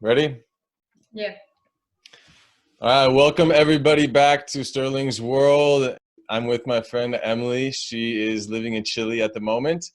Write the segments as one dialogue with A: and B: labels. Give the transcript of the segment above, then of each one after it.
A: Ready?
B: Yeah.
A: All right, welcome everybody back to Sterling's World. I'm with my friend Emily. She is living in Chile at the moment.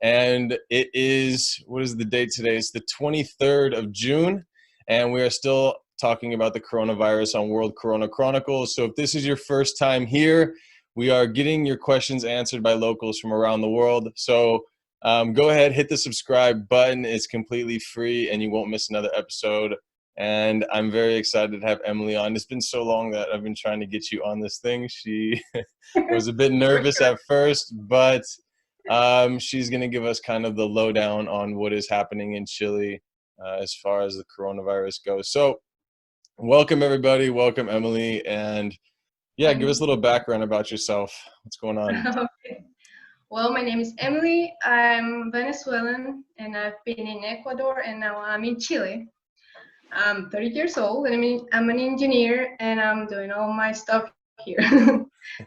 A: And it is, what is the date today? It's the 23rd of June. And we are still talking about the coronavirus on World Corona Chronicles. So if this is your first time here, we are getting your questions answered by locals from around the world. So go ahead, hit the subscribe button. It's completely free and you won't miss another episode. And I'm very excited to have Emily on. It's been so long that I've been trying to get you on this thing. She was a bit
B: For
A: nervous
B: sure.
A: at first, but she's going to give us kind of the lowdown on what is happening in Chile as far as the coronavirus goes. So welcome, everybody. Welcome, Emily. And yeah, give
B: Thank
A: us a
B: you.
A: little background about yourself. What's going on?
B: Okay. Well, my name is Emily. I'm Venezuelan and I've been in Ecuador and now I'm in Chile. I'm 30 years old and I'm an engineer and I'm doing all my stuff here.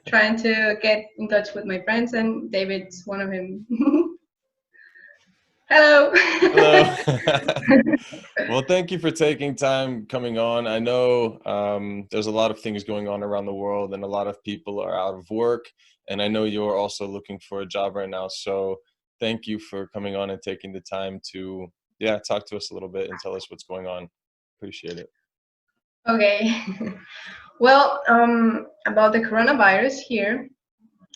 B: Trying to get in touch with my friends and David's one of them. Hello.
A: Hello. Well, thank you for taking time coming on. I know there's a lot of things going on around the world and a lot of people are out of work. And I know you're also looking for a job right now. So thank you for coming on and taking the time to, yeah, talk to us a little bit and tell us what's going on. Appreciate it.
B: Okay. Well, about the coronavirus here,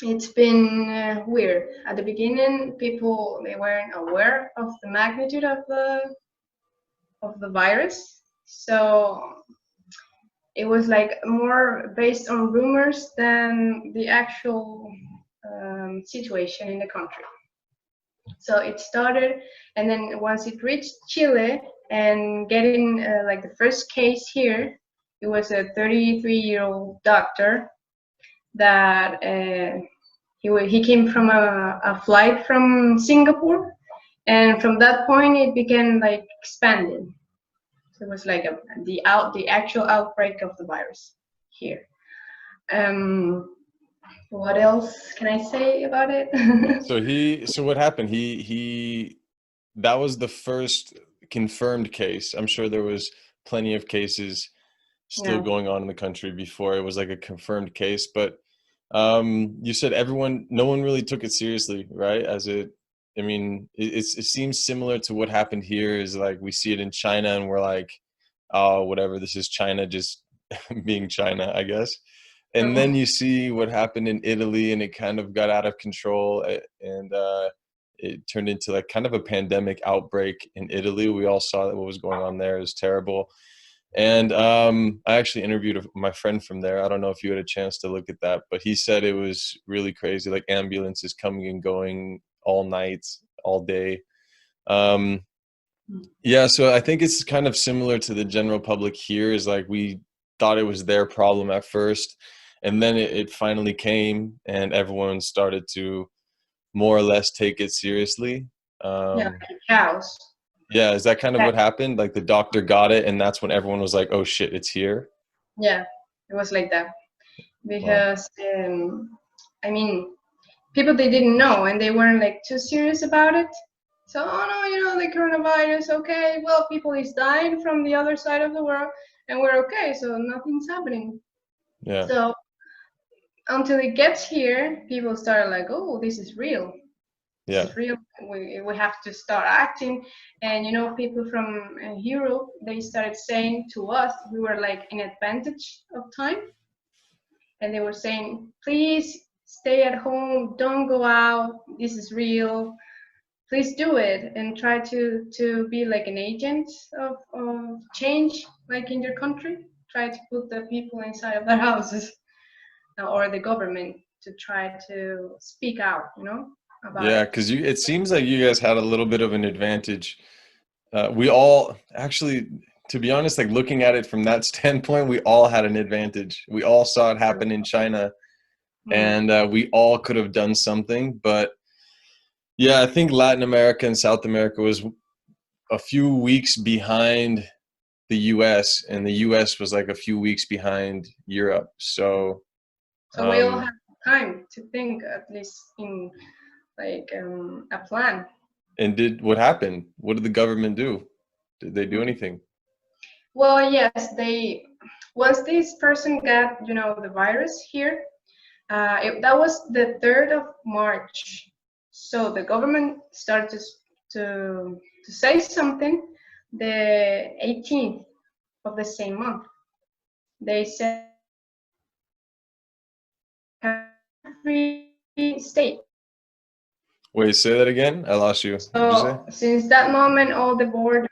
B: it's been weird. At the beginning, people they weren't aware of the magnitude of the virus, so it was like more based on rumors than the actual situation in the country. So it started, and then once it reached Chile and getting like the first case here, it was a 33-year-old doctor that he came from a flight from Singapore, and from that point it began like expanding. So it was like the actual outbreak of the virus here. What else can I say about it?
A: So what happened? That was the first confirmed case. I'm sure there was plenty of cases still
B: Yeah.
A: going on in the country before it was like a confirmed case, but you said no one really took it seriously, right? I mean, it seems similar to what happened here. Is like we see it in China and we're like, oh, whatever, this is China just being China, I guess. And then
B: So,
A: you see what happened in Italy and it kind of got out of control, and it turned into like kind of a pandemic outbreak in Italy. We all saw that what was going on there. It was terrible. And I actually interviewed my friend from there. I don't know if you had a chance to look at that, but he said it was really crazy, like ambulances coming and going all night, all day. Um, yeah, so I think it's kind of similar to the general public here, is like we thought it was their problem at first, and then it finally came and everyone started to more or less take it seriously.
B: yeah,
A: Um,
B: like cows.
A: yeah, is that kind of
B: Yeah,
A: what happened? Like the doctor got it and that's when everyone was like, oh shit, it's here.
B: yeah, it was like that
A: Wow.
B: because I mean people they didn't know and they weren't like too serious about it. So, oh no, the coronavirus, okay, well, people is dying from the other side of the world and we're okay, so nothing's happening.
A: Yeah.
B: So, until it gets here, people start like, oh, this is real. This
A: Yeah.
B: is real. We have to start acting. And, people from Europe, they started saying to us, we were like in advantage of time. And they were saying, please stay at home, don't go out, this is real, please do it and try to be like an agent of change, like in your country. Try to put the people inside of their houses or the government to try to speak out, about
A: Yeah,
B: it.
A: because it seems like you guys had a little bit of an advantage. We all actually, to be honest, like looking at it from that standpoint, we all had an advantage. We all saw it happen in China,
B: Mm.
A: and we all could have done something. But yeah, I think Latin America and South America was a few weeks behind the US, and the US was like a few weeks behind Europe. So,
B: So we all
A: um,
B: have time to think, at least in like a plan.
A: and what happened? What did the government do? Did they do anything?
B: Well, yes, they once this person got, the virus here, that was the 3rd of March. So the government started to say something the 18th of the same month. They said free state.
A: Wait, say that again. I lost you. What'd you say?
B: So since that moment, all the borders,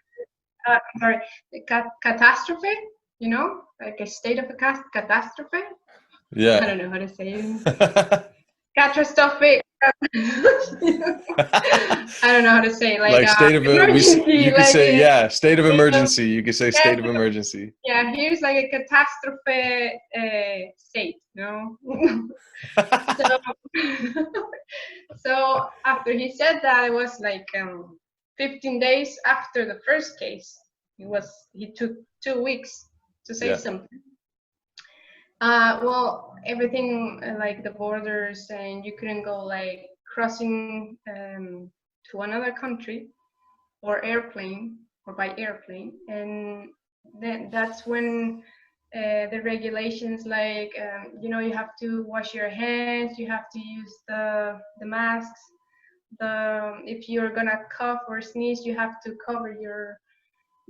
B: sorry, the catastrophe, like a state of a catastrophe. I
A: Yeah.
B: don't know how to say it. Catastrophe. I don't know how to say, like,
A: Like state of
B: emergency,
A: you could
B: like
A: say,
B: a,
A: yeah, state of
B: uh,
A: emergency. You could say state of emergency.
B: yeah, here's like a catastrophe state, So, so after he said that, it was like 15 days after the first case. He took 2 weeks to say
A: Yeah.
B: something. Well, everything like the borders, and you couldn't go like crossing to another country or airplane or by airplane, and then that's when the regulations like you have to wash your hands, you have to use the masks. If you're gonna cough or sneeze, you have to cover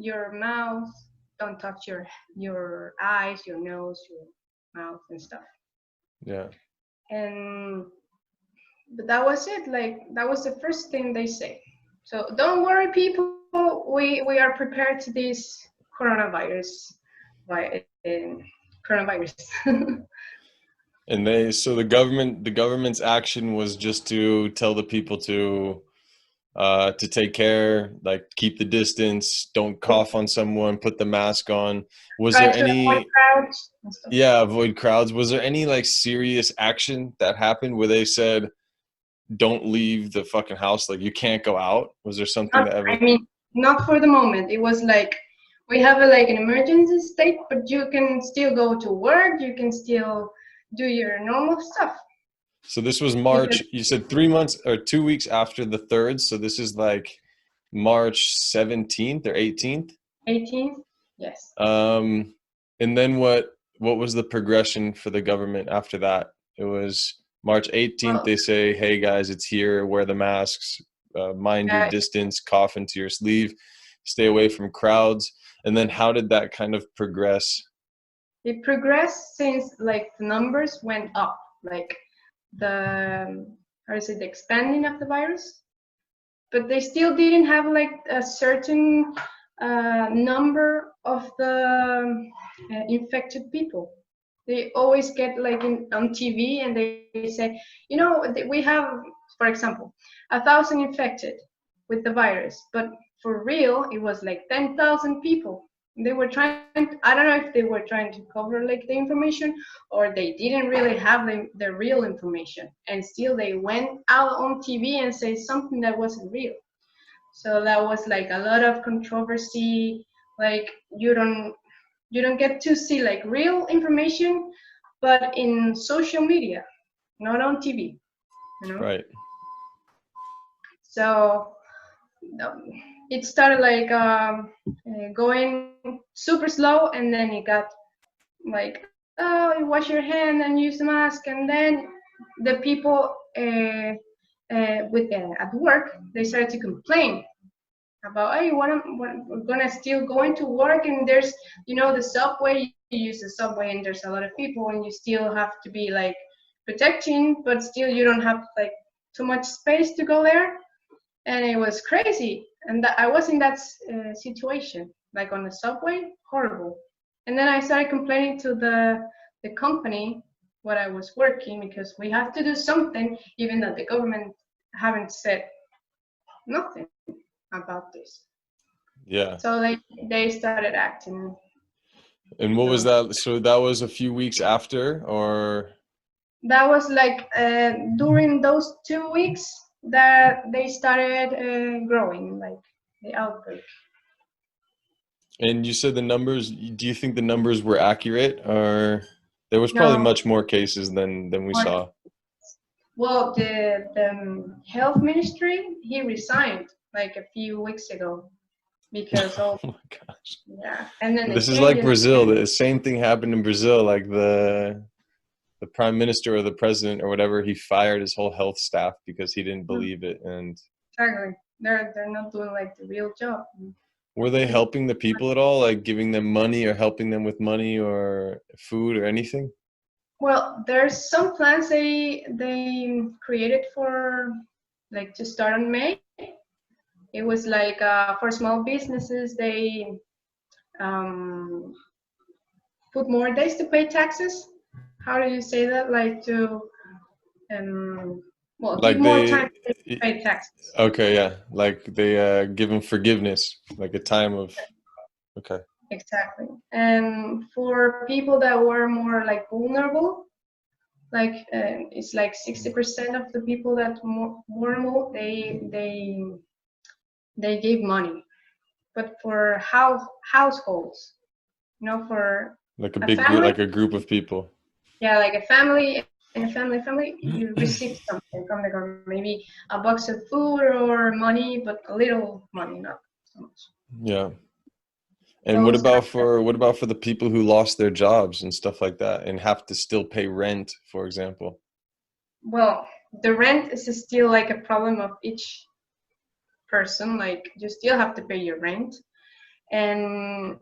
B: your mouth. Don't touch your eyes, your nose, your mouth and stuff.
A: Yeah.
B: And but that was it. Like that was the first thing they say. So don't worry, people. We are prepared to this coronavirus. Coronavirus.
A: And so the government's action was just to tell the people to take care, like keep the distance, don't cough on someone, put the mask on. Was
B: Try
A: there
B: to avoid
A: any,
B: crowds and stuff.
A: yeah, avoid crowds. Was there any like serious action that happened where they said, don't leave the fucking house, like you can't go out? Was there something
B: Not,
A: that
B: I
A: ever?
B: mean, not for the moment. It was like we have like an emergency state, but you can still go to work. You can still do your normal stuff.
A: So this was
B: Because
A: March, you said 3 months or 2 weeks after the third. So this is like March 17th or 18th.
B: 18th, yes.
A: And then what was the progression for the government after that? It was March 18th.
B: Well,
A: They say, "Hey guys, it's here. Wear the masks. Mind your
B: uh,
A: distance. Cough into your sleeve. Stay away from crowds." And then how did that kind of progress?
B: it progressed since like the numbers went up, like the how is it, the expanding of the virus, but they still didn't have like a certain number of the infected people. They always get like on TV and they say, we have, for example, 1,000 infected with the virus, but for real, it was like 10,000 people. They were trying I don't know if they were trying to cover like the information, or they didn't really have the real information, and still they went out on TV and say something that wasn't real. So that was like a lot of controversy. Like you don't get to see like real information, but in social media, not on TV, you know.
A: Right.
B: So um, it started like going super slow, and then it got like, oh, you wash your hand and use the mask, and then the people at work, they started to complain about, hey, we're gonna still going to work, and there's the subway, you use the subway and there's a lot of people, and you still have to be like protecting, but still you don't have like too much space to go there. And it was crazy, and I was in that situation, like on the subway, horrible. And then I started complaining to the company what I was working, because we have to do something, even though the government haven't said nothing about this.
A: Yeah.
B: So they started acting.
A: And what was
B: So
A: that? So that was a few weeks after, or?
B: that was like during those 2 weeks that they started growing, like the outbreak.
A: And you said the numbers, do you think the numbers were accurate, or there was probably
B: No,
A: much more cases than we
B: more.
A: saw?
B: Well, the health ministry, he resigned like a few weeks ago. because all,
A: Oh my gosh.
B: yeah, and then it
A: This is like
B: changes.
A: Brazil. The same thing happened in Brazil. Like the prime minister or the president or whatever, he fired his whole health staff because he didn't
B: Mhm.
A: believe it. And
B: Exactly. They're not doing like the real job.
A: were they helping the people at all? Like giving them money or helping them with money or food or anything?
B: Well, there's some plans they created for like to start on May. It was like for small businesses, they um, put more days to pay taxes. How do you say that? Like to um, well, give
A: Like
B: more time
A: they,
B: to pay taxes.
A: okay, yeah. Like they give them forgiveness, like a time of, okay.
B: Exactly. And for people that were more like vulnerable, like it's like 60% of the people that more vulnerable, they gave money. But for households, for
A: Like a
B: a
A: big group,
B: family,
A: like a group of people.
B: yeah, like a family and a family, you receive something from the government, maybe a box of food or money, but a little money, not so much.
A: Yeah. And
B: Those kind
A: what about for the people who lost their jobs and stuff like that and have to still pay rent, for example?
B: well, the rent is still like a problem of each person. Like you still have to pay your rent, and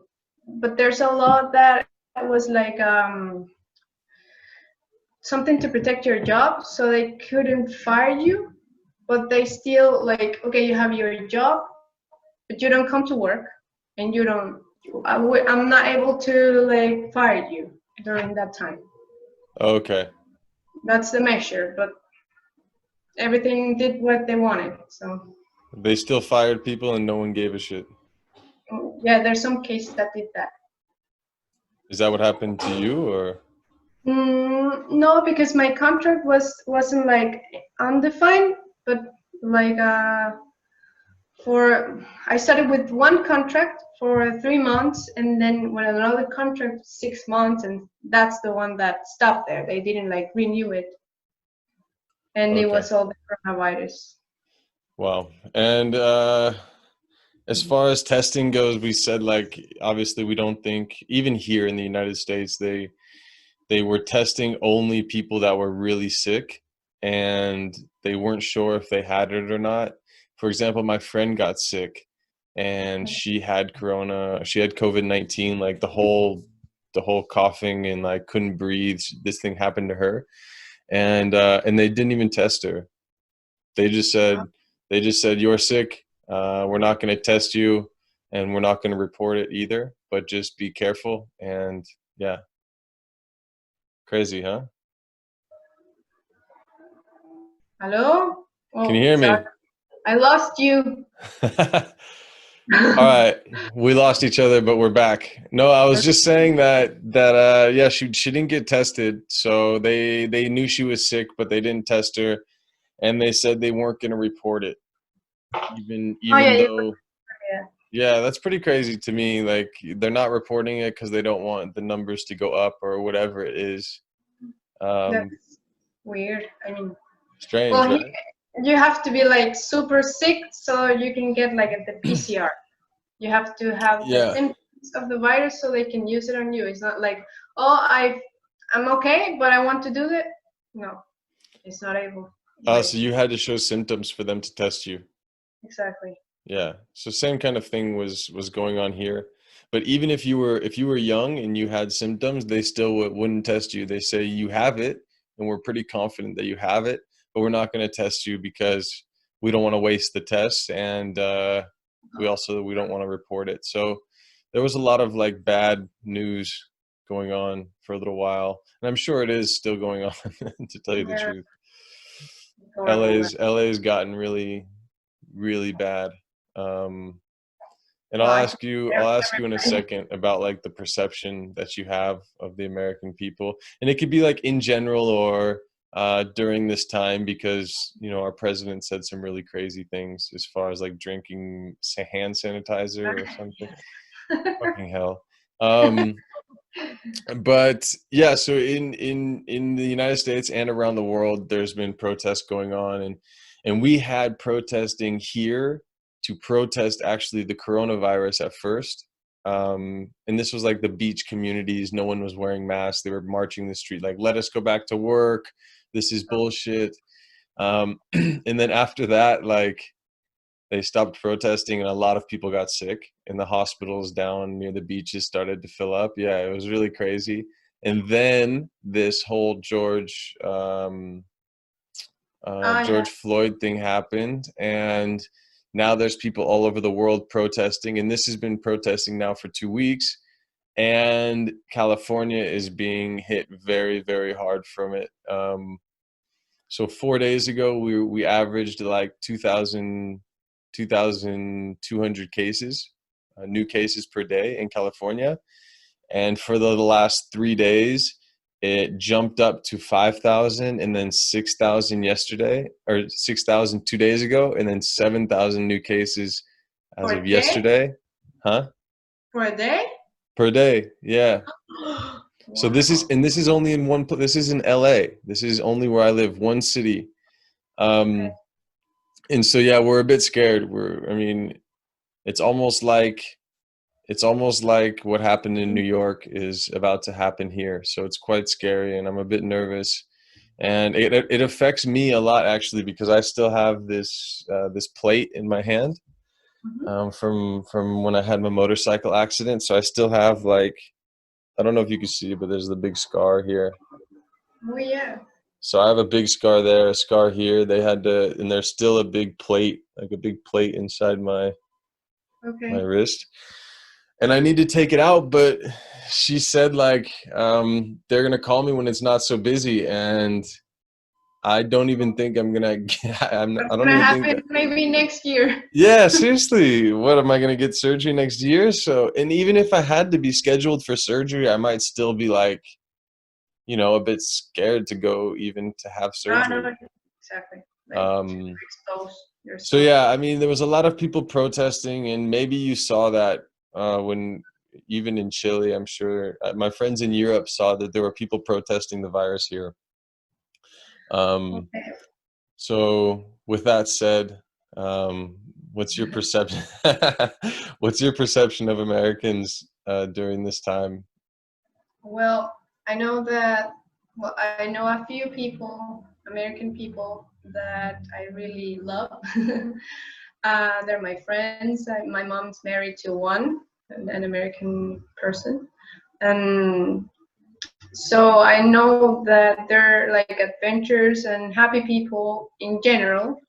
B: but there's a law that was like something to protect your job, so they couldn't fire you, but they still like, okay, you have your job, but you don't come to work, and you don't. I'm not able to like fire you during that time.
A: Okay.
B: That's the measure, but everything did what they wanted. So
A: They still fired people and no one gave a shit.
B: yeah, there's some cases that did that.
A: Is that what happened to you or?
B: No, because my contract wasn't like undefined, but like for I started with one contract for 3 months, and then with another contract 6 months, and that's the one that stopped there. They didn't like renew it, and it
A: Okay.
B: was all the coronavirus.
A: Wow. And as far as testing goes, we said like obviously we don't think even here in the United States they were testing only people that were really sick and they weren't sure if they had it or not. For example, my friend got sick and she had she had COVID-19, like the whole coughing and like couldn't breathe. This thing happened to her. And they didn't even test her. They just said you're sick. We're not going to test you, and we're not going to report it either. But just be careful. And yeah, crazy, huh?
B: Hello?
A: Can you
B: Oh,
A: hear
B: sorry,
A: me?
B: I lost you.
A: All right, we lost each other, but we're back. No, I was just saying that yeah, she didn't get tested, so they knew she was sick, but they didn't test her, and they said they weren't going to report it, even
B: Oh yeah,
A: even
B: you,
A: though.
B: yeah.
A: Yeah, that's pretty crazy to me. Like they're not reporting it because they don't want the numbers to go up or whatever it is. Um,
B: That's weird. I mean,
A: Strange,
B: well,
A: right?
B: you have to be like super sick so you can get like the PCR. You have to have the
A: Yeah.
B: symptoms of the virus so they can use it on you. It's not like, oh, I'm okay, but I want to do it. No, it's not able.
A: So
B: Like
A: you had to show symptoms for them to test you.
B: exactly.
A: Yeah. So same kind of thing was going on here. But even if you were young and you had symptoms, they still wouldn't test you. They say you have it, and we're pretty confident that you have it, but we're not going to test you because we don't want to waste the test, and we don't want to report it. So there was a lot of like bad news going on for a little while, and I'm sure it is still going on to tell you the
B: Yeah,
A: truth.
B: it's horrible.
A: LA's gotten really really bad. Um, and
B: Well, I think
A: I'll ask you in a second about like the perception that you have of the American people, and it could be like in general or during this time because our president said some really crazy things as far as like drinking hand sanitizer or something. Fucking hell. Um, but yeah, so in the United States and around the world, there's been protests going on, and we had protesting here to protest actually the coronavirus at first. And this was like the beach communities. No one was wearing masks. They were marching the street like, let us go back to work. This is bullshit. And then after that, like, they stopped protesting and a lot of people got sick, and the hospitals down near the beaches started to fill up. Yeah, it was really crazy. And then this whole
B: Yeah.
A: George Floyd thing happened, and now there's people all over the world protesting, and this has been protesting now for 2 weeks, and California is being hit very, very hard from it. So 4 days ago, we averaged like 2,200 cases, new cases per day in California. And for the last 3 days, it jumped up to 5,000 and then 6,000 yesterday, or 6,000 2 days ago, and then 7,000 new cases as
B: For
A: of
B: a day?
A: yesterday. Huh?
B: For a day?
A: Per day. Yeah. So
B: Wow.
A: this is only in one, this is in LA. This is only where I live, one city.
B: Okay.
A: Um, and so, yeah, we're a bit scared. I mean, it's almost like, what happened in New York is about to happen here. So it's quite scary, and I'm a bit nervous. And it affects me a lot, actually, because I still have this plate in my hand,
B: Mhm.
A: from when I had my motorcycle accident. So I still have, like, I don't know if you can see, but there's the big scar here.
B: Oh yeah.
A: So I have a big scar there, a scar here. They had to, and there's still a big plate, like a big plate inside my
B: Okay.
A: wrist, and I need to take it out. But she said, like, they're gonna call me when it's not so busy, and I don't even think I'm gonna.
B: What's
A: I don't
B: gonna
A: even think.
B: happen maybe next year?
A: Yeah, seriously, what am I gonna get surgery next year? So, and even if I had to be scheduled for surgery, I might still be like, a bit scared to go even to have
B: No, no,
A: surgery.
B: no, exactly. Like to
A: Um,
B: expose
A: So
B: yourself.
A: yeah, I mean, there was a lot of people protesting, and maybe you saw that when even in Chile, I'm sure my friends in Europe saw that there were people protesting the virus here. Um,
B: Okay.
A: so with that said, what's your perception? What's your perception of Americans during this time?
B: Well, I know that. Well, I know a few people, American people, that I really love. They're my friends. My mom's married to one, an American person, and so I know that they're like adventures and happy people in general.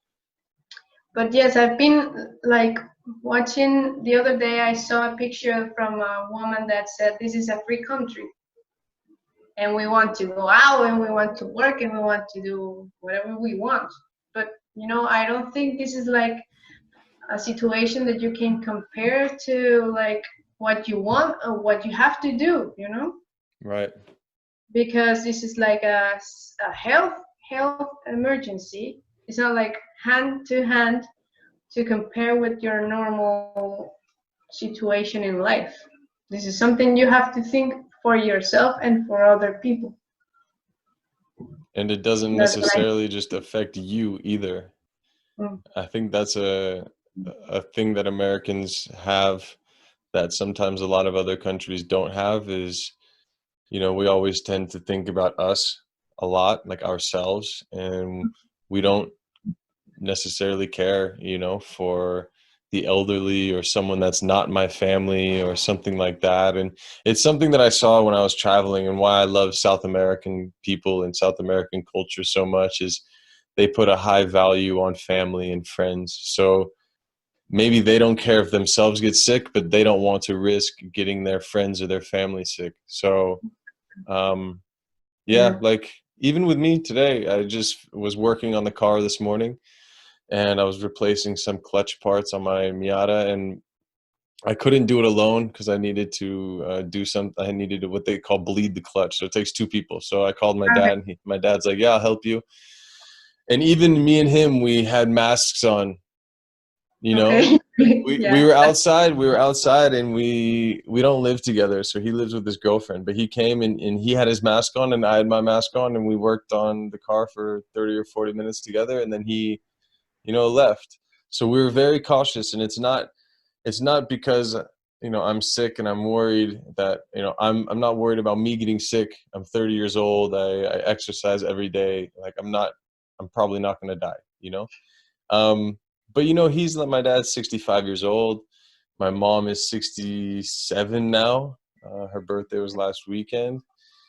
B: But yes, I've been like watching the other day. I saw a picture from a woman that said, "This is a free country, and we want to go out, and we want to work, and we want to do whatever we want." But I don't think this is like a situation that you can compare to like what you want or what you have to do.
A: Right.
B: Because this is like a health emergency. It's not like hand to hand to compare with your normal situation in life. This is something you have to think for yourself and for other people.
A: And it doesn't
B: That's what I
A: necessarily just affect you either.
B: think.
A: I think that's a thing that Americans have that sometimes a lot of other countries don't have is, we always tend to think about us a lot, like ourselves, and we don't necessarily care, for the elderly or someone that's not my family or something like that. And it's something that I saw when I was traveling, and why I love South American people and South American culture so much is they put a high value on family and friends. So maybe they don't care if themselves get sick, but they don't want to risk getting their friends or their family sick. So um, yeah,
B: Yeah.
A: like even with me today, I just was working on the car this morning, and I was replacing some clutch parts on my Miata, and I couldn't do it alone because I needed to do some. I needed to, what they call, bleed the clutch. So it takes two people. So I called my
B: Okay.
A: dad, and my dad's like, "Yeah, I'll help you." And even me and him, we had masks on. You know,
B: Okay.
A: we
B: Yeah.
A: were outside. We were outside, and we don't live together. So he lives with his girlfriend. But he came, and he had his mask on, and I had my mask on, and we worked on the car for 30 or 40 minutes together, and then he left. So we were very cautious, and it's not because I'm sick and I'm worried that I'm not worried about me getting sick. I'm 30 years old. I exercise every day. Like I'm probably not going to die. Um, but he's like, my dad's 65 years old. My mom is 67 now. Her birthday was last weekend.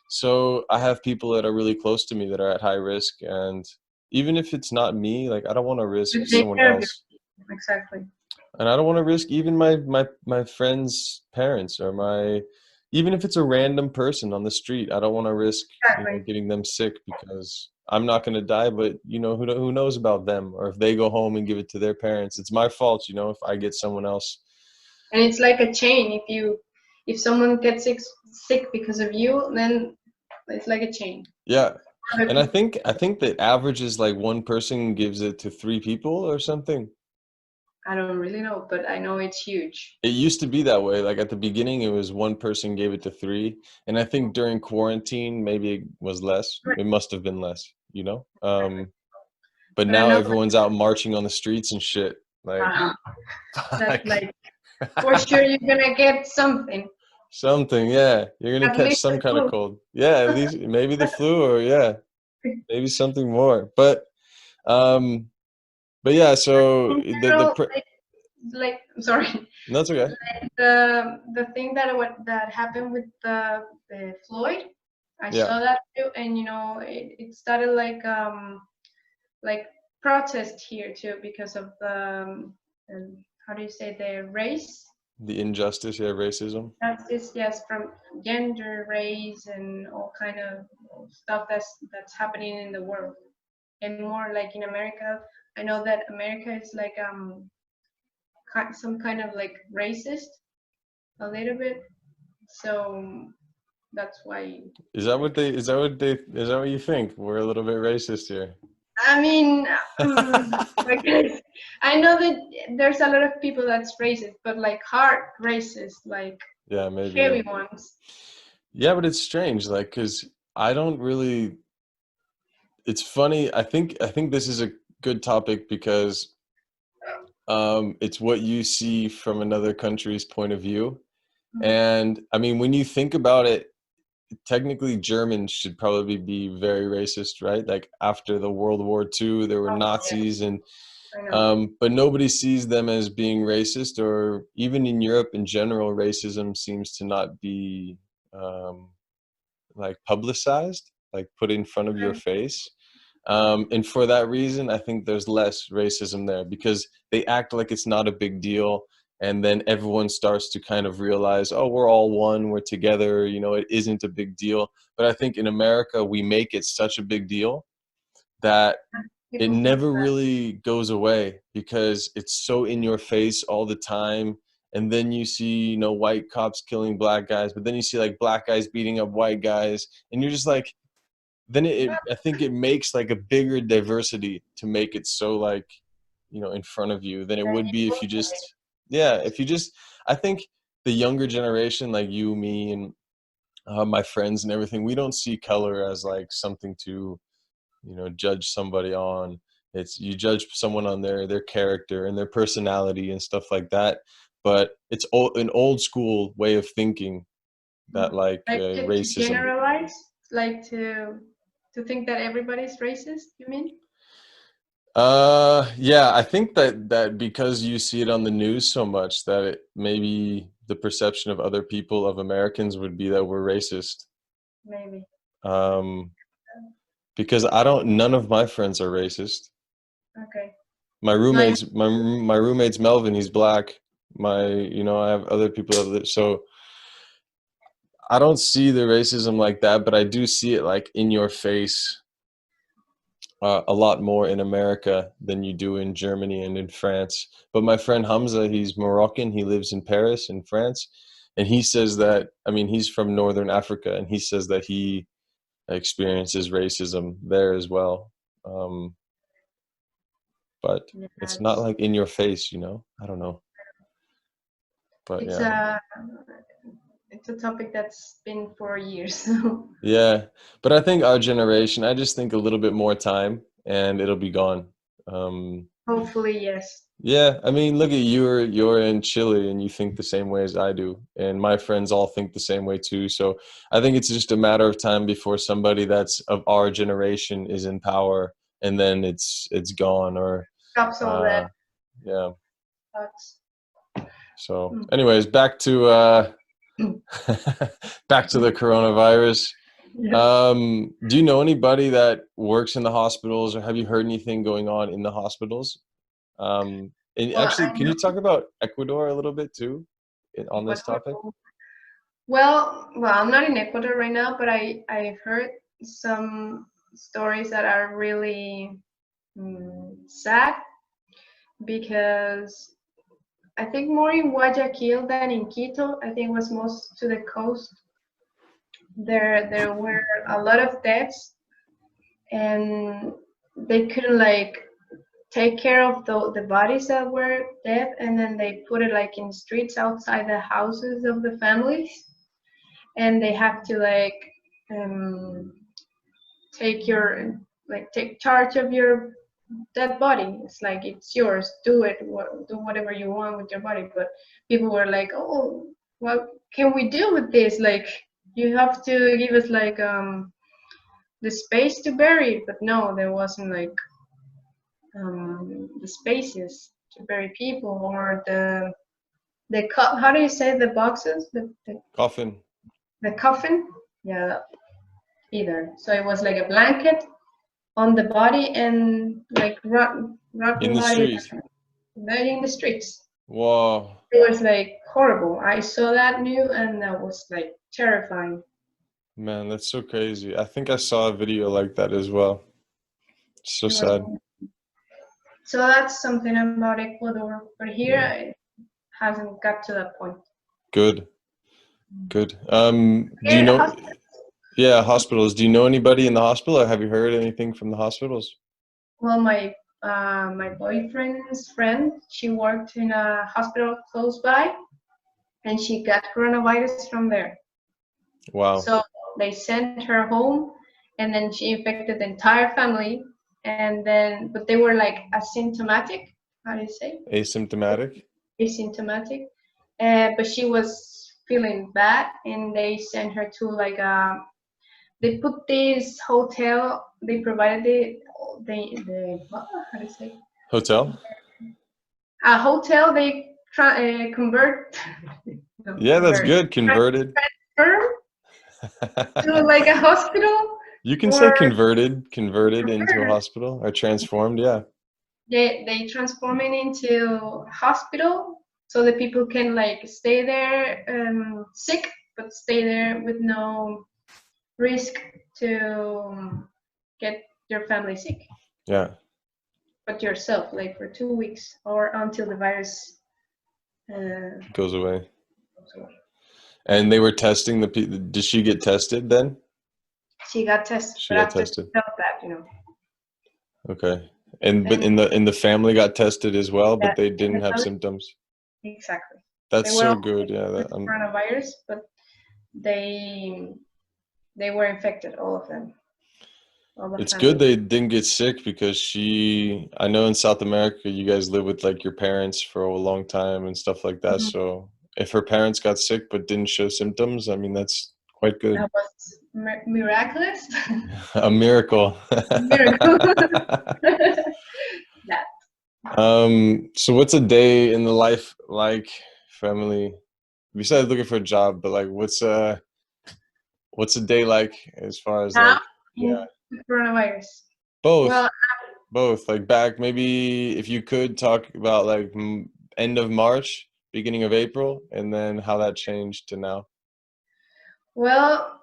A: So I have people that are really close to me that are at high risk, and even if it's not me, like I don't want to risk
B: To take
A: someone
B: care of you.
A: else.
B: Exactly.
A: And I don't want to risk even my friends' parents, or my, even if it's a random person on the street. I don't want to risk
B: Exactly.
A: getting them sick, because I'm not going to die, but who knows about them, or if they go home and give it to their parents, it's my fault, if I get someone else.
B: And it's like a chain. If someone gets sick because of you, then it's like a chain.
A: Yeah.
B: Other
A: And I
B: people.
A: think I think that average is like one person gives it to three people or something.
B: I don't really know, but I know it's huge.
A: It used to be that way. Like at the beginning, it was one person gave it to three, and I think during quarantine, maybe it was less.
B: Right.
A: It must have been less. But
B: But I
A: now
B: know
A: everyone's out marching on the streets and shit. Like,
B: uh, that
A: like
B: like for sure you're gonna get something.
A: something. Yeah, you're gonna
B: At
A: catch
B: least
A: some
B: the
A: kind of
B: flu.
A: cold. Yeah, at least maybe the flu, or yeah, maybe something more. Um, but yeah. So
B: In general, like I'm sorry.
A: no, it's okay.
B: The thing that happened with the Floyd, I
A: Yeah,
B: saw that too, and it started like protest here too because of how do you say the race.
A: the injustice, yeah, racism.
B: That's this, yes, from gender, race, and all kind of stuff that's happening in the world, and more like in America. I know that America is like some kind of like racist a little bit, so that's why.
A: Is that what you think? We're a little bit racist here.
B: I mean, because I know that there's a lot of people that's racist, but like hard racist, like
A: Yeah, maybe, yeah.
B: heavy ones.
A: Yeah, but it's strange, like, because I don't really. It's funny. I think this is a good topic because it's what you see from another country's point of view.
B: Mhm.
A: And I mean, when you think about it, technically Germans should probably be very racist, right? Like after the World War II, there were
B: Oh
A: Nazis,
B: yes,
A: and
B: I know.
A: but nobody sees them as being racist, or even in Europe in general, racism seems to not be um, like publicized, like put in front of your
B: Okay.
A: face. And for that reason, I think there's less racism there, because they act like it's not a big deal. And then everyone starts to kind of realize, oh, we're all one, we're together, it isn't a big deal. But I think in America, we make it such a big deal that it
B: People think
A: never
B: that.
A: really goes away, because it's so in your face all the time. And then you see white cops killing black guys, but then you see like black guys beating up white guys, and you're just like, then I think it makes like a bigger diversity to make it so like in front of you than it
B: Then
A: would
B: you
A: be if
B: look
A: you
B: at it.
A: just, yeah, if you just, I think the younger generation, like you, me, and my friends and everything, we don't see color as like something to judge somebody on. It's, you judge someone on their character and their personality and stuff like that. But it's an old school way of thinking, that
B: Mhm.
A: like
B: Like to
A: racism.
B: generalize, like to think that everybody's racist. You mean?
A: Yeah, I think that because you see it on the news so much, that maybe the perception of other people, of Americans, would be that we're racist.
B: Maybe.
A: Um, because I don't, none of my friends are racist.
B: Okay.
A: My
B: No, I know.
A: roommates, my roommate's Melvin. He's black. I have other people so I don't see the racism like that, but I do see it like in your face a lot more in America than you do in Germany and in France. But my friend Hamza, he's Moroccan. He lives in Paris, in France, and he says that. I mean, he's from Northern Africa, and he says that he experiences racism there as well. Um, but
B: Yeah,
A: it's not like in your face. I don't know, but
B: it's
A: yeah.
B: a it's a topic that's been for years.
A: Yeah, but I think our generation, I just think a little bit more time and it'll be gone. Um,
B: Hopefully, yes.
A: Yeah, I mean, look at you're in Chile and you think the same way as I do, and my friends all think the same way too. So I think it's just a matter of time before somebody that's of our generation is in power, and then it's gone. Or
B: Stops all that.
A: uh, yeah.
B: Thoughts.
A: So,
B: Mm.
A: anyways, back to back to the coronavirus.
B: Yeah.
A: Do you know anybody that works in the hospitals, or have you heard anything going on in the hospitals? And
B: Well,
A: actually,
B: I
A: can
B: know
A: you talk about Ecuador a little bit too on this
B: Ecuador.
A: topic?
B: Well, I'm not in Ecuador right now, but I've heard some stories that are really sad because I think more in Guayaquil than in Quito. I think it was most to the coast. There were a lot of deaths, and they couldn't like take care of the bodies that were dead, and then they put it like in streets outside the houses of the families, and they have to like um, take your take charge of your dead body. It's like it's yours. Do it. Do whatever you want with your body. But people were like, oh, what can we do with this? Like you have to give us like the space to bury it. But no, there wasn't like the spaces to bury people or how do you say the boxes
A: Coffin.
B: the coffin, yeah, either. So it was like a blanket on the body and like
A: In
B: rotten
A: the
B: body
A: street.
B: laying in the streets.
A: Whoa,
B: It was like horrible. I saw that new and that was like terrifying.
A: man, that's so crazy. I think I saw a video like that as well. So
B: It was
A: sad.
B: so that's something about Ecuador, but here
A: Yeah.
B: it hasn't got to that point.
A: Good. Good. Do you
B: Here,
A: know, yeah, hospitals. Do you know anybody in the hospital, or have you heard anything from the hospitals?
B: well, my boyfriend's friend, she worked in a hospital close by, and she got coronavirus from there.
A: Wow.
B: So they sent her home, and then she infected the entire family. And then, but they were like asymptomatic. How do you say?
A: Asymptomatic?
B: Asymptomatic. But she was feeling bad, and they sent her to like a. They put this hotel. They provided the how do you say?
A: Hotel?
B: A hotel they convert no,
A: Yeah, that's
B: convert
A: good. Converted.
B: transfer to like a hospital
A: You can say
B: or
A: converted into a
B: convert.
A: hospital or transformed. Yeah.
B: They transform it into hospital so that people can like stay there sick but stay there with no risk to get your family sick
A: Yeah.
B: but yourself like for 2 weeks or until the virus
A: Goes away.
B: goes away.
A: And they were testing the people. Did she get tested then?
B: She got tested,
A: She
B: but
A: got
B: after she
A: tested.
B: felt that,
A: Okay. And but
B: then
A: in the family got tested as well, but
B: that
A: they
B: in
A: didn't
B: the
A: have
B: family,
A: symptoms.
B: exactly. They
A: That's
B: were
A: so
B: all
A: good. Yeah,
B: with coronavirus, but they they were infected, all of them, all the
A: it's good
B: family.
A: they didn't get sick because I know in South America you guys live with like your parents for a long time and stuff like that.
B: Mhm.
A: So if her parents got sick but didn't show symptoms, I mean that's quite good.
B: That was miraculous.
A: A miracle.
B: Miracle. That.
A: So what's a day in the life like, family? Besides looking for a job, but like what's a day like as far as
B: Now
A: like, yeah,
B: in coronavirus.
A: both,
B: Well,
A: both, like back, maybe if you could talk about like end of March, beginning of April, and then how that changed to now.
B: well,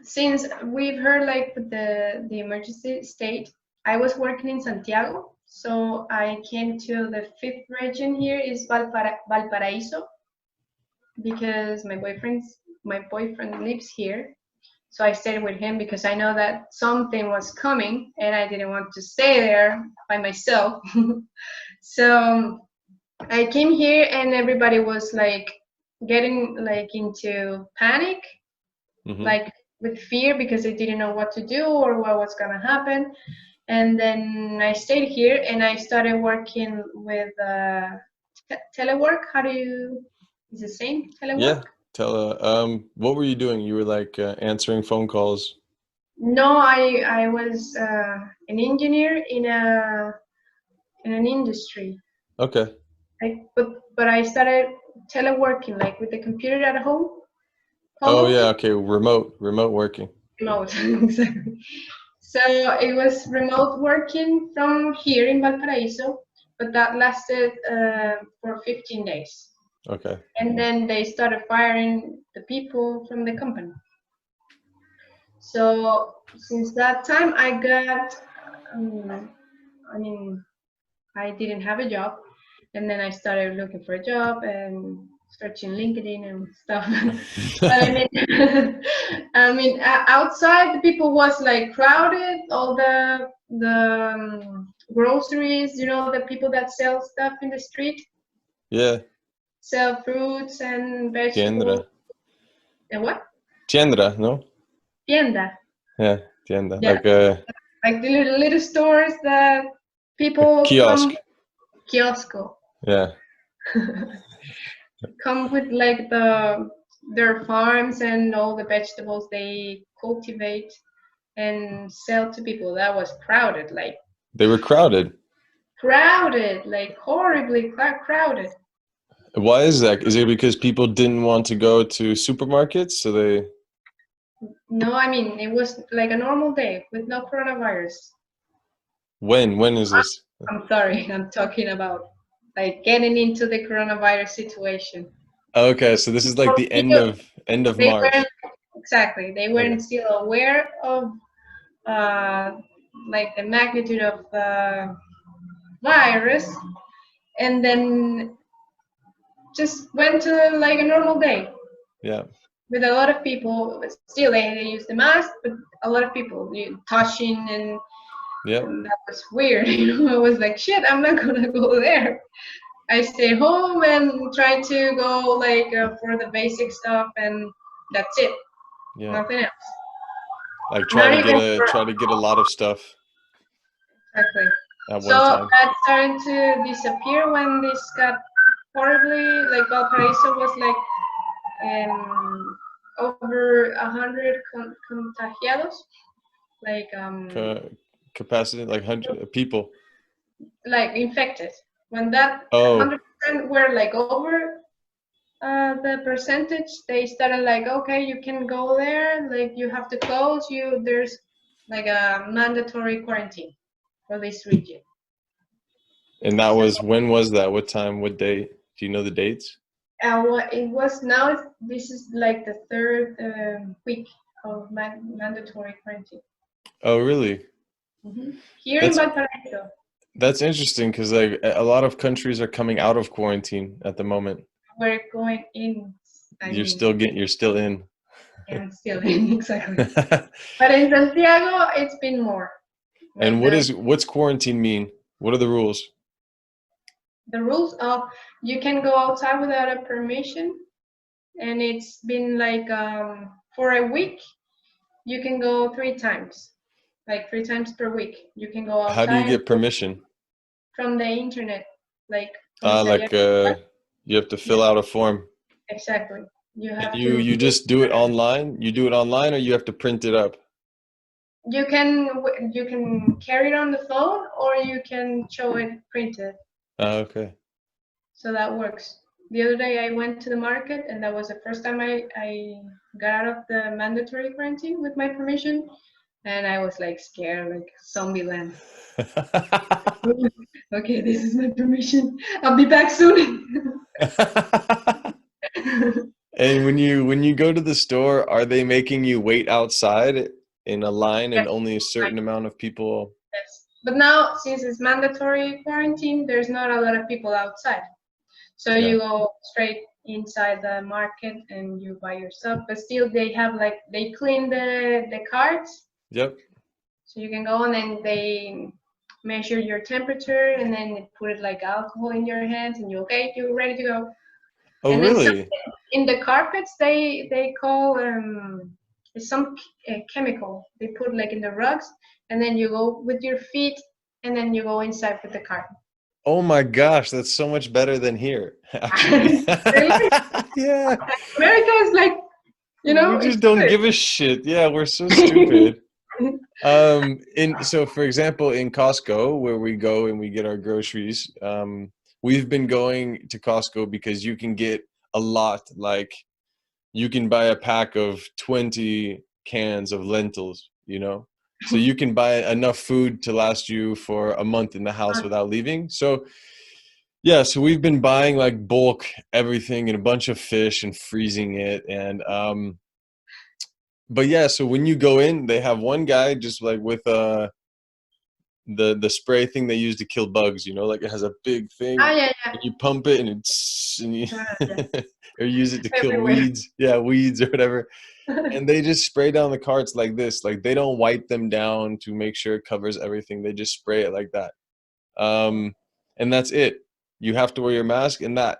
B: since we've heard like the emergency state, I was working in Santiago, so I came to the fifth region here is Valparaiso because my boyfriend lives here. So I stayed with him because I know that something was coming and I didn't want to stay there by myself. So I came here and everybody was like getting like into panic,
A: Hmm.
B: like with fear because they didn't know what to do or what was gonna happen. And then I stayed here and I started working with telework. Is the same telework?
A: Yeah. What were you doing? You were like answering phone calls.
B: No, I was an engineer in an industry.
A: Okay.
B: But I started teleworking, like with the computer at home,
A: Oh
B: home
A: yeah. Okay. Remote working.
B: remote. Exactly. So it was remote working from here in Valparaiso, but that lasted for 15 days.
A: Okay.
B: And then they started firing the people from the company. So since that time, um, I mean, I didn't have a job, and then I started looking for a job and searching LinkedIn and stuff. But I mean, outside the people was like crowded. All the groceries, the people that sell stuff in the street,
A: Yeah.
B: sell fruits and vegetables.
A: Tienda.
B: And what?
A: Tienda, no?
B: Tienda.
A: Yeah. Tienda.
B: Yeah, like the little stores that
A: A
B: people
A: kiosk.
B: come kiosco
A: Yeah.
B: come with like their farms and all the vegetables they cultivate and sell to people. That was crowded,
A: They were crowded.
B: like horribly crowded.
A: Why is that? Is it because people didn't want to go to supermarkets? So they,
B: No, I mean it was like a normal day with no coronavirus.
A: when is this?
B: I'm sorry, I'm talking about like getting into the coronavirus situation.
A: Okay, so this is like
B: Or
A: the
B: still,
A: end of
B: they weren't
A: March.
B: exactly. They
A: Okay.
B: weren't still aware of uh, like the magnitude of the virus, and then just went to like a normal day
A: Yeah.
B: with a lot of people. But still, they use the mask, but a lot of people touching,
A: Yep.
B: and that was weird. I was like, shit, I'm not gonna go there. I stay home and try to go like for the basic stuff, and that's it.
A: Yeah.
B: Nothing else.
A: Like
B: Not even for
A: try to get a lot of stuff
B: exactly.
A: at one
B: So
A: time.
B: that started to disappear when this got horribly, like Valparaiso was like over 100 contagiados, like
A: Capacity like 100 people.
B: like infected. When that
A: Oh,
B: 100% were like over the percentage, they started like, okay, you can go there, like you have to close. There's like a mandatory quarantine for this region.
A: and that
B: So
A: was when was that? What time? What date? Do you know the dates?
B: what it was now, this is like the third week of mandatory quarantine.
A: Oh, really?
B: Here in
A: That's
B: Valparaiso.
A: that's interesting because like a lot of countries are coming out of quarantine at the moment.
B: We're going in, I mean,
A: You're still in.
B: and still in, exactly. But in Santiago, it's been more.
A: And
B: Like the
A: what's quarantine mean? What are the rules?
B: the rules of you can go outside without a permission, and it's been like for a week, you can go 3 times, like 3 times per week. You can go
A: How do you
B: outside
A: get permission?
B: from the internet, like comisaria.
A: Like you have to
B: Yeah,
A: fill out a form.
B: exactly. You
A: And
B: have to.
A: you just do it online? You do it online or you have to print it up?
B: You can carry it on the phone or you can show it printed.
A: Okay.
B: So that works. The other day I went to the market and that was the first time I got out of the mandatory quarantine with my permission, and I was like scared, like zombie land. Okay, this is my permission. I'll be back soon.
A: And when you go to the store, are they making you wait outside in a line and
B: Yes,
A: only a certain amount of people?
B: yes. But now, since it's mandatory quarantine, there's not a lot of people outside. So
A: Yeah.
B: you go straight inside the market and you buy your stuff. But still, they clean the carts,
A: Yep.
B: so you can go and then they measure your temperature and then they put it like alcohol in your hands and you're ready to go.
A: Oh,
B: And then
A: really?
B: in the carpets they call it's some chemical they put like in the rugs, and then you go with your feet, and then you go inside with the cart.
A: Oh my gosh, that's so much better than here, actually.
B: Really?
A: Yeah.
B: America is like,
A: We
B: it's
A: just don't
B: good.
A: give a shit. Yeah, we're so stupid. So for example, in Costco, where we go and we get our groceries, we've been going to Costco because you can get a lot, like you can buy a pack of 20 cans of lentils, you know? So you can buy enough food to last you for a month in the house without leaving. So yeah, so we've been buying like bulk everything and a bunch of fish and freezing it. And but yeah, so when you go in, they have one guy just like with the spray thing they use to kill bugs, you know, like it has a big thing
B: Yeah, yeah.
A: and you pump it and it's and you
B: Yeah.
A: or use it to kill
B: Everywhere.
A: weeds. Yeah, weeds or whatever. And they just spray down the carts like this. Like they don't wipe them down to make sure it covers everything. They just spray it like that. And that's it. You have to wear your mask and that.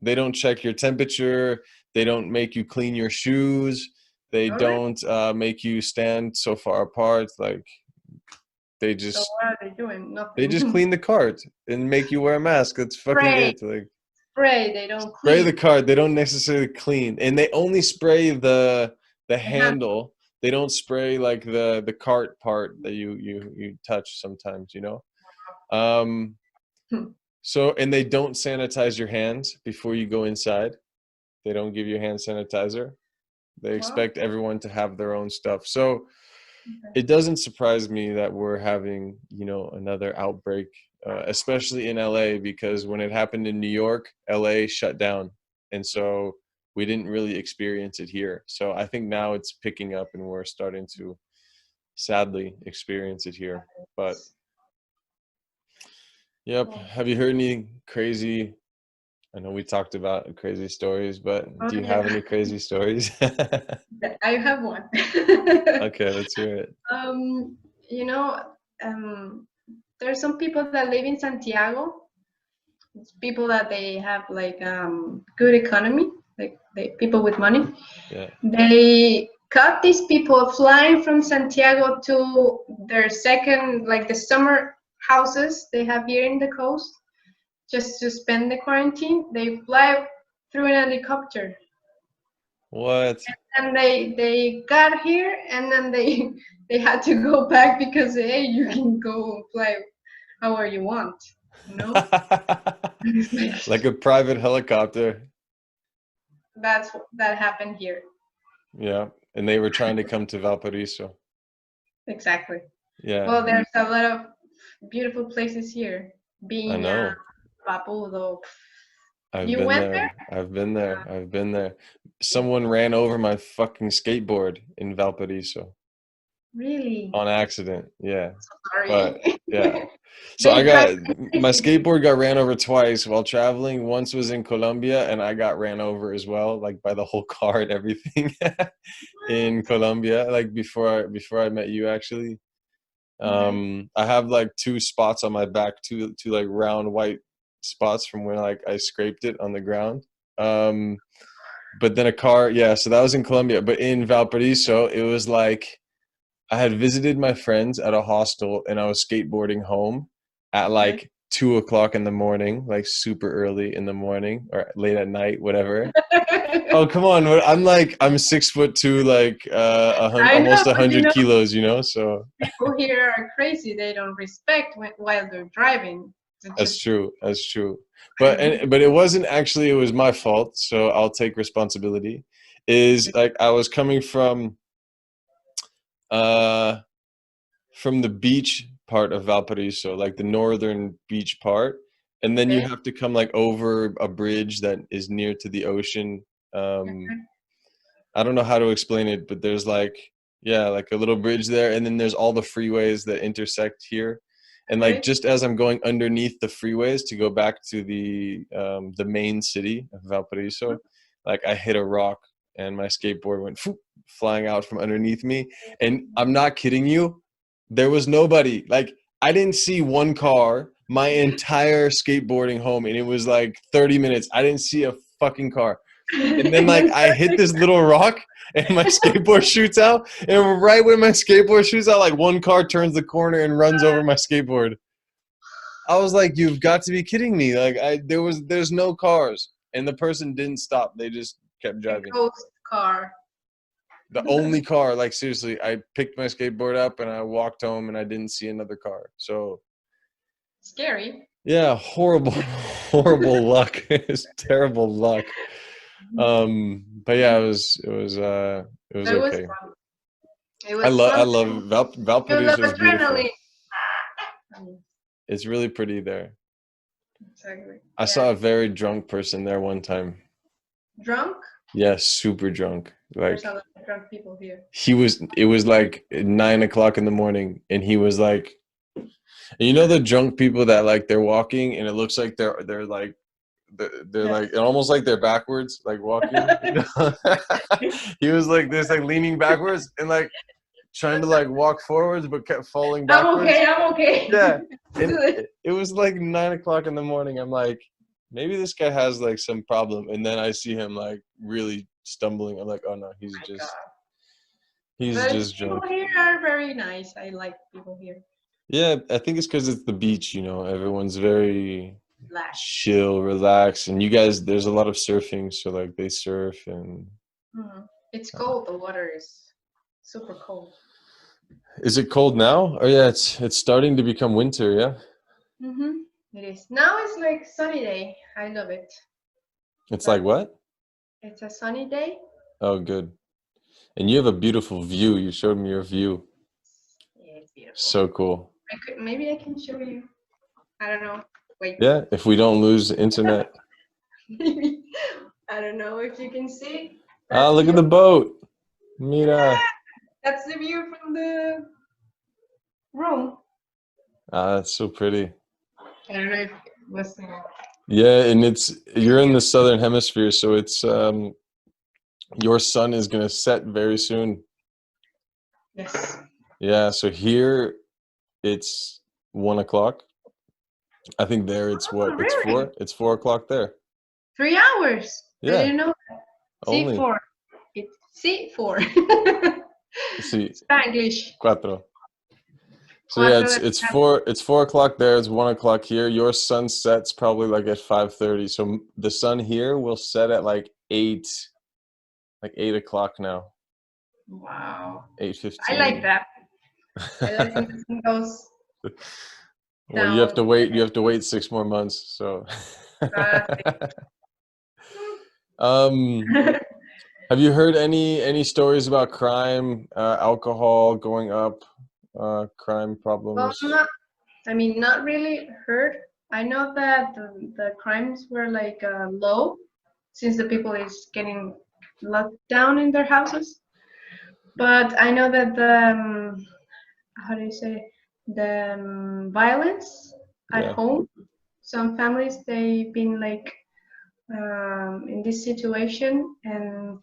A: They don't check your temperature. They don't make you clean your shoes. They
B: All right.
A: don't make you stand so far apart. Like they
B: So
A: just
B: what are they doing?
A: they just
B: Nothing.
A: clean the cart and make you wear a mask. That's fucking
B: Spray,
A: it. Like
B: spray. They don't
A: spray the
B: clean.
A: cart. They don't necessarily clean, and they only spray the
B: The hand.
A: handle. They don't spray like the cart part that you touch sometimes. You know. Um, so and they don't sanitize your hands before you go inside. They don't give you hand sanitizer. They
B: Well,
A: expect everyone to have their own stuff. So
B: okay.
A: it doesn't surprise me that we're having, another outbreak, especially in LA, because when it happened in New York, LA shut down. And so we didn't really experience it here. So I think now it's picking up and we're starting to sadly experience it here. But yep.
B: Well,
A: Have you heard any crazy? I know we talked about crazy stories, but
B: oh
A: do you have
B: yeah,
A: any crazy stories?
B: I have one.
A: Okay, let's hear it.
B: um, you know, there are some people that live in Santiago. It's people that they have like good economy, like people with money.
A: Yeah.
B: They cut these people flying from Santiago to their second, like the summer houses they have here in the coast, just to spend the quarantine. They fly through an helicopter,
A: What?
B: and they got here, and then they they had to go back because hey, you can go fly however you want, you know. It's
A: Like
B: like
A: a private helicopter.
B: that happened here.
A: Yeah. And they were trying to come to Valparaiso.
B: Exactly.
A: Yeah,
B: Well, there's a lot of beautiful places here.
A: I
B: Being
A: know.
B: Papudo.
A: I've
B: You
A: been
B: went there?
A: there. I've been there. I've been there. Someone ran over my fucking skateboard in Valparaiso
B: Really?
A: on accident. Yeah.
B: Sorry.
A: But yeah. So I
B: They drive
A: got my
B: crazy.
A: skateboard got ran over twice while traveling. Once was in Colombia and I got ran over as well, like by the whole car and everything in Colombia, like before I met you actually.
B: Okay.
A: I have like two spots on my back, two like round white spots from where like I scraped it on the ground. Um, but then a car, yeah, so that was in Colombia. But in Valparaiso, it was like I had visited my friends at a hostel and I was skateboarding home at
B: Okay.
A: like 2 o'clock in the morning, like super early in the morning or late at night, whatever. Oh, come on. I'm 6'2", like
B: I know,
A: almost a
B: but
A: hundred kilos, you know, so
B: people here are crazy. They don't respect while they're driving. It's
A: that's
B: just
A: true. That's true. But it wasn't actually, it was my fault, so I'll take responsibility. Is like I was coming uh from the beach part of Valparaiso, like the northern beach part, and then you
B: okay.
A: have to come like over a bridge that is near to the ocean. Um I don't know how to explain it, but there's like, yeah, like a little bridge there, and then there's all the freeways that intersect here. And like
B: Okay.
A: just as I'm going underneath the freeways to go back to the main city of Valparaiso, like I hit a rock and my skateboard went flying out from underneath me. And I'm not kidding you, there was nobody. Like I didn't see one car my entire skateboarding home, and it was like 30 minutes. I didn't see a fucking car. And then like I hit this little rock and my skateboard shoots out. And right when my skateboard shoots out, like one car turns the corner and runs over my skateboard. I was like, you've got to be kidding me. Like there's no cars. And the person didn't stop. They just kept
B: A
A: driving.
B: ghost car.
A: The only car, like seriously, I picked my skateboard up and I walked home and I didn't see another car. So
B: Scary.
A: yeah, horrible, horrible luck. It's terrible luck. But yeah, it was
B: That was
A: okay.
B: fun. It was
A: I
B: fun.
A: love
B: You love
A: Valparaiso is beautiful.
B: adrenaline.
A: It's really pretty there.
B: Exactly.
A: I saw a very drunk person there one time.
B: Drunk?
A: Yeah, super drunk. Like
B: There's a lot of drunk people here.
A: it was like 9 o'clock in the morning and he was like, you know, the drunk people that like they're walking and it looks like they're like they're like almost like they're backwards, like walking. You know? He was like this, like leaning backwards and like trying to like walk forwards but kept falling backwards.
B: I'm okay.
A: Yeah. And it was like 9 o'clock in the morning. I'm like, maybe this guy has like some problem. And then I see him like really stumbling. I'm like, oh no, he's
B: But
A: just
B: people
A: drunk.
B: here are very nice. I like people here.
A: Yeah, I think it's because it's the beach, you know, everyone's very
B: Relax.
A: chill, relax. And you guys, there's a lot of surfing. So like they surf and.
B: It's cold. The water is super cold.
A: Is it cold now? Oh yeah, it's starting to become winter, yeah?
B: It is. Now it's like sunny day. I love it.
A: It's like what?
B: It's a sunny day.
A: Oh, good. And you have a beautiful view. You showed me your view.
B: Yeah, it's beautiful.
A: So cool.
B: Maybe I can show you. I don't know. Wait.
A: Yeah, if we don't lose internet.
B: Maybe. I don't know if you can see.
A: Ah, look at the boat. Mira.
B: That's the view from the room.
A: Ah, that's so pretty.
B: I don't know if it was.
A: Yeah, and you're in the southern hemisphere, so it's your sun is gonna set very soon.
B: Yes.
A: Yeah, so here it's 1 o'clock. I think there it's what? It's
B: really?
A: 4? It's 4 o'clock there.
B: 3 hours.
A: Yeah.
B: I didn't know that.
A: Only.
B: C4. It's C4.
A: See,
B: Spanglish.
A: 4. So yeah, it's 4 o'clock there. It's 1 o'clock here. Your sun sets probably like at 5:30. So the sun here will set at like 8 o'clock now.
B: Wow.
A: 8:15.
B: I like that. I like when the sun goes
A: Well, you have to wait. You have to wait 6 more months. So. Have you heard any stories about crime, alcohol going up, crime problems?
B: Well, not really heard. I know that the crimes were like low since the people is getting locked down in their houses. But I know that the how do you say, the violence at home. Some families they've been like in this situation, and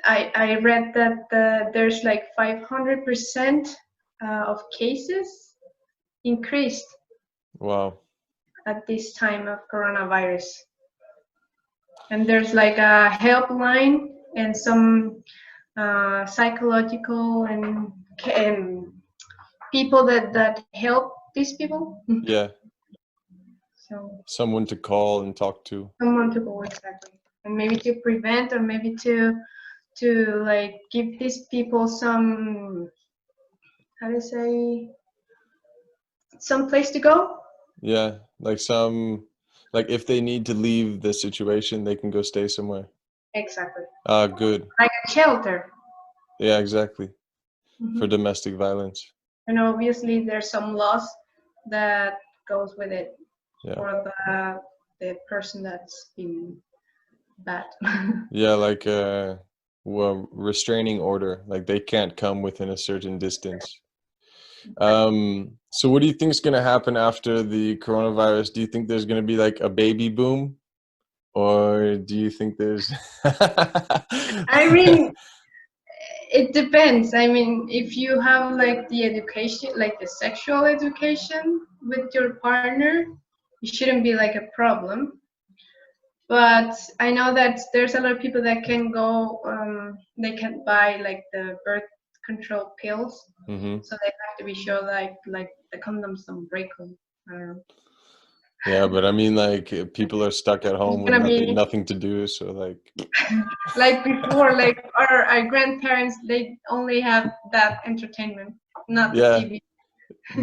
B: I read that there's like 500% of cases increased.
A: Wow.
B: At this time of coronavirus, and there's like a helpline and some psychological and people that help these people.
A: Yeah.
B: So
A: someone to call and talk to.
B: Someone to go, exactly, and maybe to prevent, or maybe to like give these people some, how do you say, some place to go.
A: Yeah, like if they need to leave the situation, they can go stay somewhere.
B: Exactly.
A: Good.
B: Like a shelter.
A: Yeah, exactly. For domestic violence.
B: And obviously there's some laws that goes with it for the person that's been bad.
A: Yeah, like restraining order, like they can't come within a certain distance. So what do you think is going to happen after the coronavirus? Do you think there's going to be like a baby boom, or do you think there's
B: I mean, it depends. I mean, if you have like the education, like the sexual education with your partner, it shouldn't be like a problem. But I know that there's a lot of people that can go, they can buy like the birth control pills,
A: Hmm.
B: so they have to be sure like the condoms don't break them. I don't know.
A: Yeah, but I mean, like, people are stuck at
B: It's
A: home with
B: gonna be
A: nothing to do, so like,
B: like before, like our grandparents, they only have that entertainment, not the
A: yeah,
B: TV.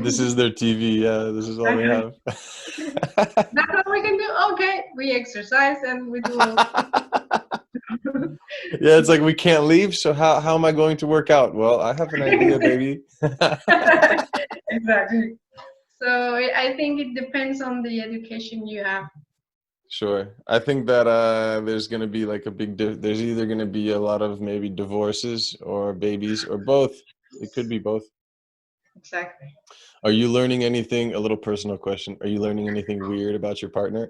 A: this is their TV. Yeah, this is all they
B: Exactly.
A: have.
B: That's what we can do. Okay, we exercise and we do all.
A: Yeah, it's like we can't leave, so how am I going to work out? Well, I have an idea, baby.
B: Exactly. So I think it depends on the education you have.
A: Sure. I think that there's going to be like a there's either going to be a lot of maybe divorces or babies or both. It could be both.
B: Exactly.
A: Are you learning anything, a little personal question, are you learning anything weird about your partner?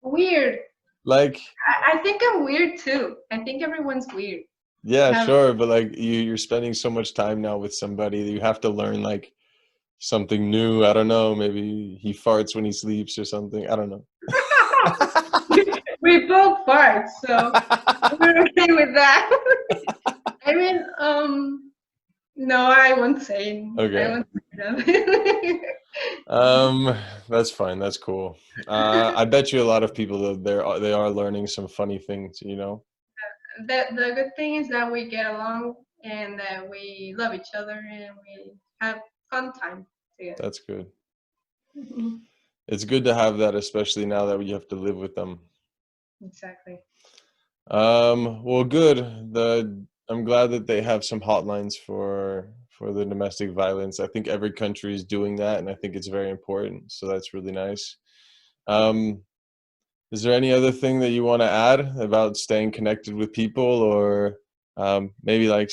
B: Weird.
A: Like,
B: I think I'm weird too. I think everyone's weird.
A: yeah,
B: Have
A: sure, but like you're spending so much time now with somebody that you have to learn like something new. I don't know, maybe he farts when he sleeps or something. I don't know.
B: we both fart, so we're okay with that. I mean, no, I won't say. I
A: Okay.
B: won't say that.
A: That's fine. That's cool. I bet you a lot of people though they are learning some funny things, you know?
B: The good thing is that we get along and that we love each other and we have fun time together.
A: That's good.
B: Mhm.
A: It's good to have that, especially now that you have to live with them.
B: Exactly.
A: Well, good. I'm glad that they have some hotlines for the domestic violence. I think every country is doing that, and I think it's very important. So that's really nice. Um, is there any other thing that you want to add about staying connected with people, or maybe like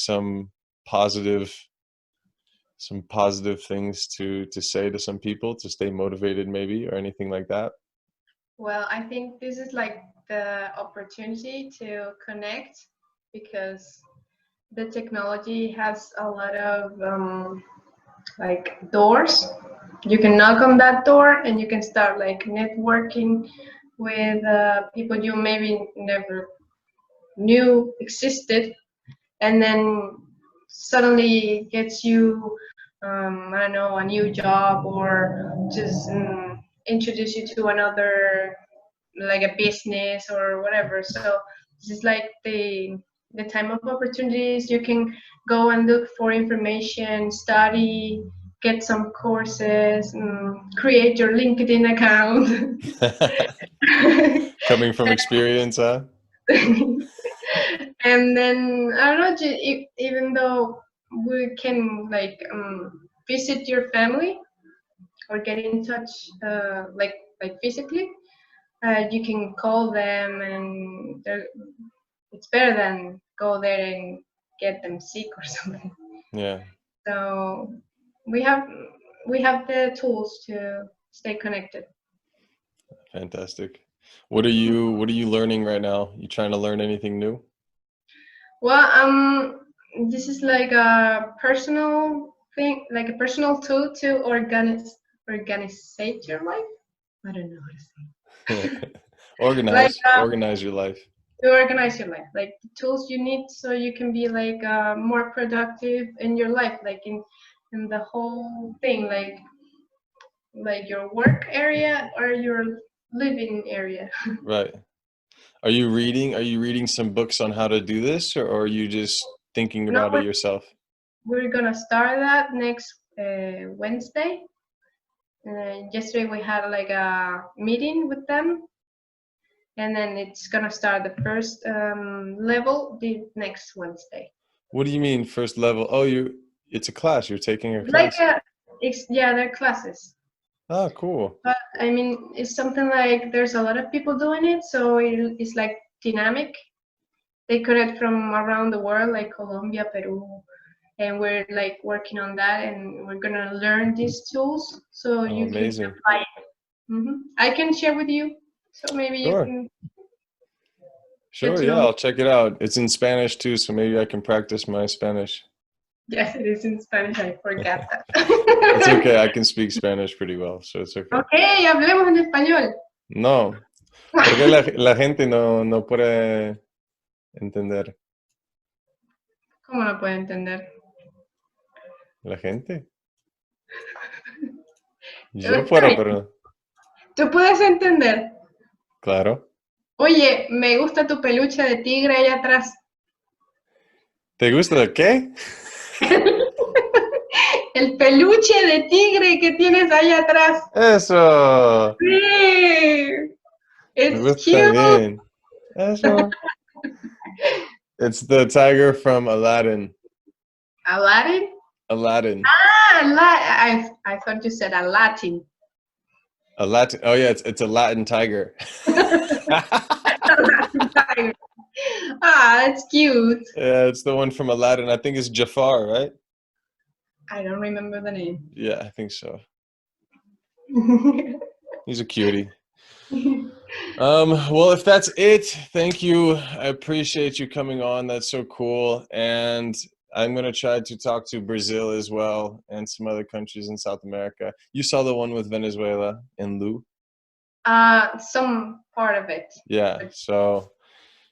A: positive, some positive things to say to some people to stay motivated, maybe, or anything like that?
B: Well, I think this is like the opportunity to connect because the technology has a lot of like doors. You can knock on that door and you can start like networking with people you maybe never knew existed, and then suddenly gets you, I don't know, a new job or just introduce you to another, like a business or whatever. So this is like the time of opportunities. You can go and look for information, study, get some courses, create your LinkedIn account.
A: Coming from experience, huh?
B: And then I don't know, even though we can like visit your family or get in touch, like physically, you can call them, and it's better than go there and get them sick or something.
A: Yeah,
B: So we have we have the tools to stay connected.
A: fantastic. What are you learning right now? You trying to learn anything new?
B: Well, this is like a personal thing, like a personal tool to organize your life. I don't know how to say. Like
A: Organize your life.
B: to organize your life, like the tools you need so you can be like more productive in your life, like in the whole thing, like your work area or your living area.
A: Right. Are you reading some books on how to do this, or are you just thinking
B: No,
A: about it yourself?
B: we're gonna start that next Wednesday. Yesterday we had like a meeting with them, and then it's gonna start the first level the next Wednesday.
A: What do you mean first level? Oh, it's a class. You're taking a
B: Like
A: class.
B: yeah, they're classes.
A: Ah, cool.
B: But I mean, it's something like there's a lot of people doing it, so it's like dynamic. They connect from around the world, like Colombia, Peru, and we're like working on that, and we're gonna learn these tools so
A: Oh,
B: you can
A: amazing.
B: apply it. I can share with you, so maybe you
A: Sure.
B: can get
A: Sure,
B: to
A: yeah,
B: know me.
A: I'll check it out. It's in Spanish too, so maybe I can practice my Spanish.
B: Yes, it is in Spanish. I forgot
A: It's
B: that.
A: okay. I can speak Spanish pretty well, so it's okay.
B: Ok, hablemos en español.
A: No. Porque la gente no puede entender.
B: ¿Cómo no puede entender?
A: ¿La gente? Yo
B: Está
A: puedo,
B: bien,
A: pero
B: tú puedes entender.
A: claro.
B: Oye, me gusta tu peluche de tigre ahí atrás.
A: ¿Te gusta el qué?
B: El peluche de tigre que tienes ahí atrás.
A: Eso.
B: Sí,
A: Me
B: it's
A: gusta
B: cute.
A: bien. Eso. It's the tiger from Aladdin.
B: Aladdin?
A: Aladdin.
B: Ah, I thought you said a Latin.
A: A Latin. Oh yeah, it's a Latin tiger.
B: Latin tiger. Ah, that's cute.
A: Yeah, it's the one from Aladdin. I think it's Jafar, right?
B: I don't remember the name.
A: Yeah, I think so. He's a cutie. Well, if that's it, thank you. I appreciate you coming on. That's so cool. And I'm gonna try to talk to Brazil as well and some other countries in South America. You saw the one with Venezuela in Lu?
B: Some part of it.
A: Yeah. So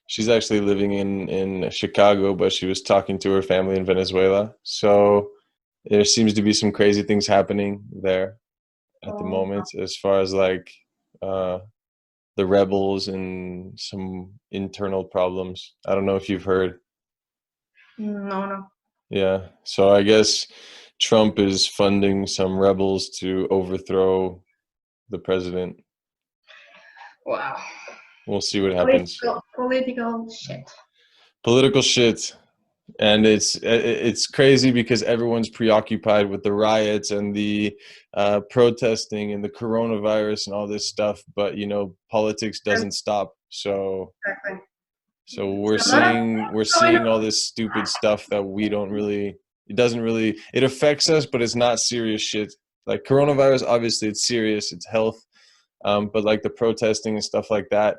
A: she's actually living in Chicago, but she was talking to her family in Venezuela. So there seems to be some crazy things happening there at the
B: Oh,
A: moment, as far as like uh, the rebels and some internal problems. I don't know if you've heard.
B: no, no.
A: Yeah. So I guess Trump is funding some rebels to overthrow the president.
B: Wow.
A: We'll see what happens.
B: Political shit.
A: Political shit. And it's crazy because everyone's preoccupied with the riots and the protesting and the coronavirus and all this stuff, but politics doesn't stop. So
B: Exactly.
A: so
B: So a lot of
A: we're
B: going
A: seeing all this stupid stuff that we don't really, it doesn't really, it affects us, but it's not serious shit. Like coronavirus, obviously it's serious, it's health, but like the protesting and stuff like that,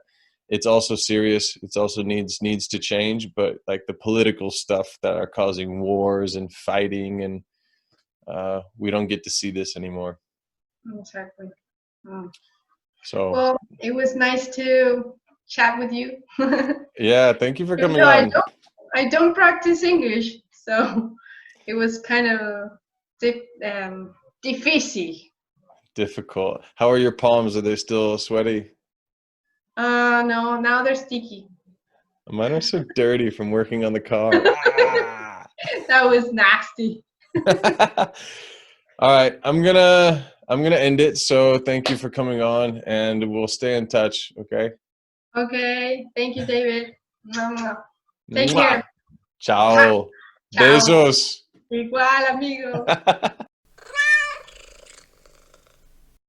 A: it's also serious. It's also needs to change. But like the political stuff that are causing wars and fighting, and we don't get to see this anymore.
B: exactly. Mm.
A: So
B: Well, it was nice to chat with you. Even
A: yeah, thank you for coming
B: though
A: on.
B: I don't practice English, so it was kind of difícil.
A: Difficult. How are your palms? Are they still sweaty?
B: No, now they're sticky.
A: Mine are so dirty from working on the car. Ah!
B: That was nasty.
A: All right, I'm gonna end it. So thank you for coming on, and we'll stay in touch. Okay.
B: Okay, thank you, David. Take
A: Mwah!
B: care.
A: Ciao.
B: Ciao.
A: Besos.
B: Igual, amigo.